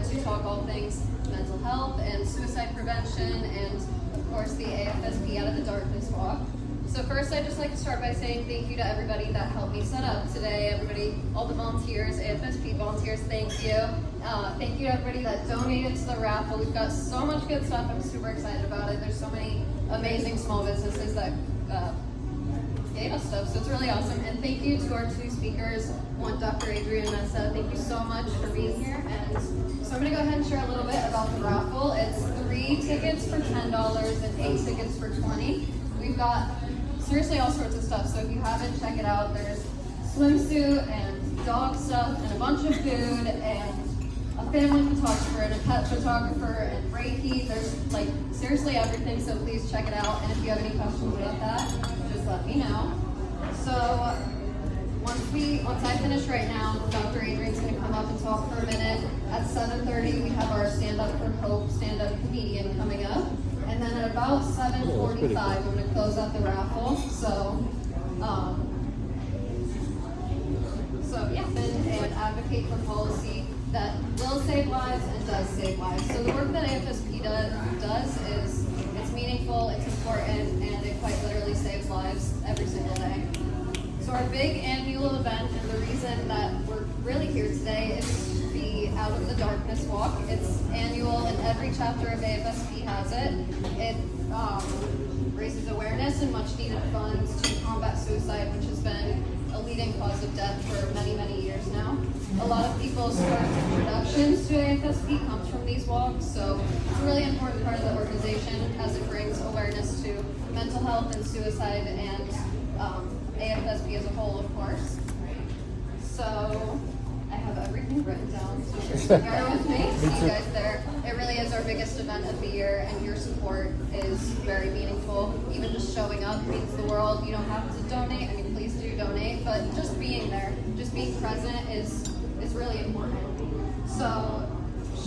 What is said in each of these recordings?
to talk all things mental health and suicide prevention and, of course, the AFSP Out of the Darkness Walk. So first, I'd just like to start by saying thank you to everybody that helped me set up today. Everybody, all the volunteers, AFSP volunteers, thank you. Thank you to everybody that donated to the raffle. We've got so much good stuff. I'm super excited about it. There's so many amazing small businesses that gave us stuff, so it's really awesome. And thank you to our two speakers, one Dr. Adrian Mesa. Thank you so much for being here. And so I'm going to go ahead and share a little bit about the raffle. It's 3 tickets for $10 and 8 tickets for $20. We've got seriously all sorts of stuff, so if you haven't, check it out. There's swimsuit and dog stuff and a bunch of food and a family photographer and a pet photographer and Reiki. There's like seriously everything, so please check it out. And if you have any questions about that, just let me know. So once I finish right now, Dr. Adrian's going to come up and talk for a minute. At 7:30, we have our Stand Up for Hope stand-up comedian coming up. And then at about 7:45, I'm going to close out the raffle. So yeah, and advocate for policy that will save lives and does save lives. So the work that AFSP does is it's meaningful, it's important, and it quite literally saves lives every single day. So our big annual event, and the reason that we're really here today, is the Out of the Darkness Walk. It's annual, and every chapter of AFSP has it. It raises awareness and much needed funds to combat suicide, which has been a leading cause of death for many, many years now. A lot of people's first introductions to AFSP comes from these walks, so it's a really important part of the organization as it brings awareness to mental health and suicide and AFSP as a whole, of course. So I have everything written down, so just bear with me. See you guys there. It really is our biggest event of the year, and your support is very meaningful. Even just showing up means the world. You don't have to donate. I mean, please do donate, but just being there, just being present is really important. So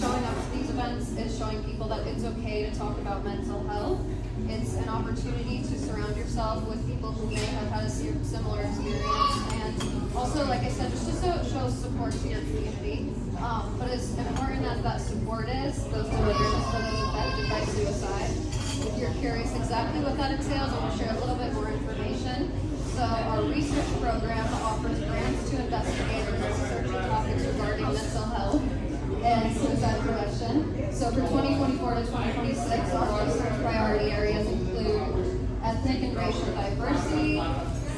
showing up to these events is showing people that it's okay to talk about mental health. It's an opportunity to surround yourself with people who may have had a similar experience, and also, like I said, just to show support to your community. But as important as that support is, those awareness for those affected by suicide. If you're curious exactly what that entails, I want to share a little bit more information. So our research program offers grants to investigators researching topics regarding mental health and suicide prevention. So for 2024 to 2026, our research priority areas include ethnic and racial diversity,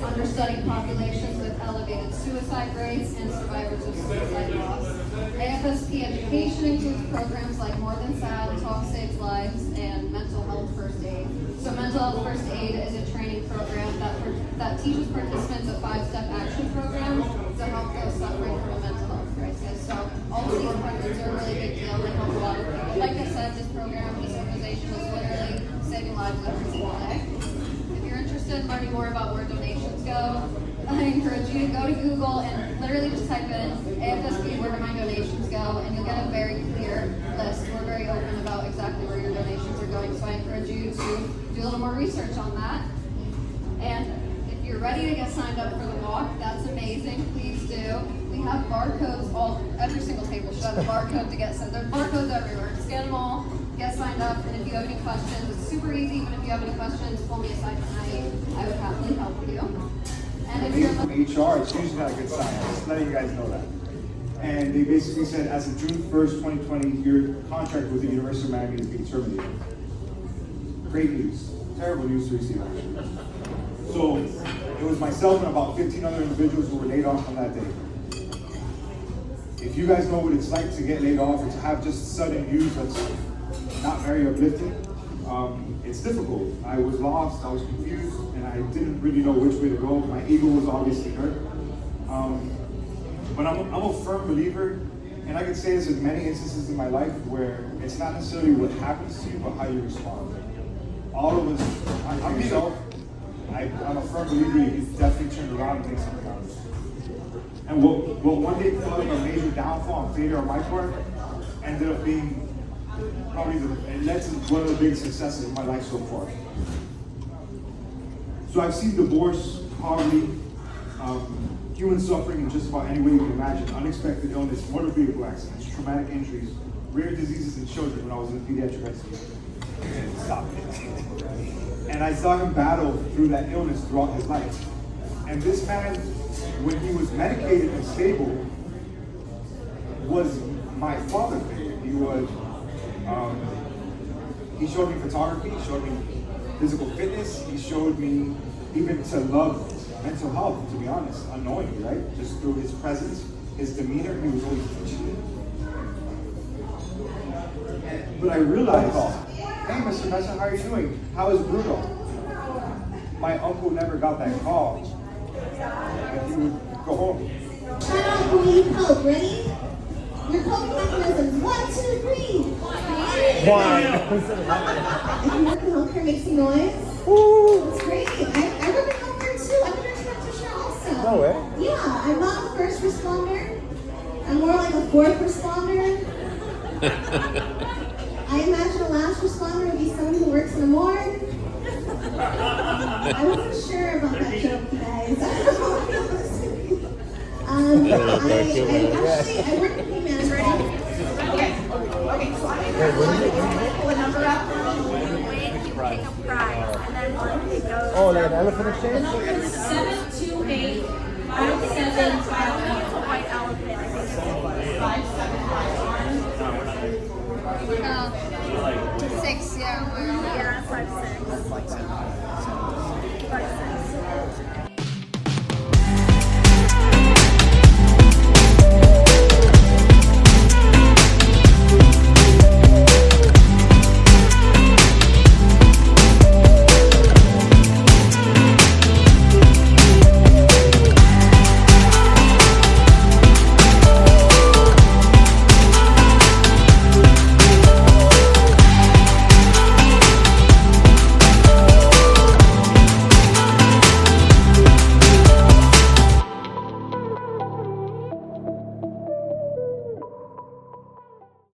understudied populations with elevated suicide rates, and survivors of suicide loss. AFSP education includes programs like More Than Sad, Talk Saves Lives, and Mental Health First Aid. So Mental Health First Aid is a training program that teaches participants a 5-step action program to help those suffering from a mental health crisis. So all of these programs are a really big deal. They help a lot of people. Like I said, this program, this organization is literally saving lives every single day. If you're interested in learning more about where donations go, I encourage you to go to Google and literally just type in AFSP, where do my donations go, and you'll get a very clear list. We're very open about exactly where your donations are going, so I encourage you to do a little more research on that. And if you're ready to get signed up for the walk, that's amazing. Please do. We have barcodes every single table should have a barcode to get sent. There's barcodes everywhere. Scan them all, get signed up, and if you have any questions, it's super easy, but if you have any questions, pull me aside tonight. I would happily help you. And if you're HR, it's usually not a good sign. Just letting you guys know that. And they basically said, as of June 1st, 2020, your contract with the University of Miami is being terminated. Great news. Terrible news to receive, actually. So it was myself and about 15 other individuals who were laid off on that day. If you guys know what it's like to get laid off or to have just sudden news that's not very uplifting, it's difficult. I was lost, I was confused, and I didn't really know which way to go. My ego was obviously hurt. But I'm a firm believer, and I can say this in many instances in my life, where it's not necessarily what happens to you, but how you respond. All of us, I'm myself, I'm a firm believer you can definitely turn around and make something out of it. And what one day felt like a major downfall and failure on my part ended up being probably it led to one of the biggest successes of my life so far. So I've seen divorce, poverty, human suffering in just about any way you can imagine. Unexpected illness, motor vehicle accidents, traumatic injuries, rare diseases in children when I was in the pediatric ICU. Stop it. And I saw him battle through that illness throughout his life. And this man, when he was medicated and stable, was my father figure. He was, he showed me photography, he showed me physical fitness, he showed me even to love mental health, to be honest, unknowingly, right? Just through his presence, his demeanor, he was always teaching me. But I realized, hey, Mr. Messer, how are you doing? How is Bruno? My uncle never got that call. And he would go home. Shout out who need help. Ready? Your coping mechanisms. 1, 2, 3. One. If you work in healthcare, makes some noise. It's great. I work in healthcare too. I'm a nurse practitioner also. No way. Yeah, I'm not a first responder. I'm more like a fourth responder. I imagine a last responder would be someone who works in a morgue. I wasn't sure about that joke, you guys. I work in pain management. Okay, so I'm gonna pull a number up. Wait, you pick a prize, and then one goes. Oh, like an elephant exchange? Number 728 57 white elephant. I think it's 575. 6, yeah. Yeah, 56.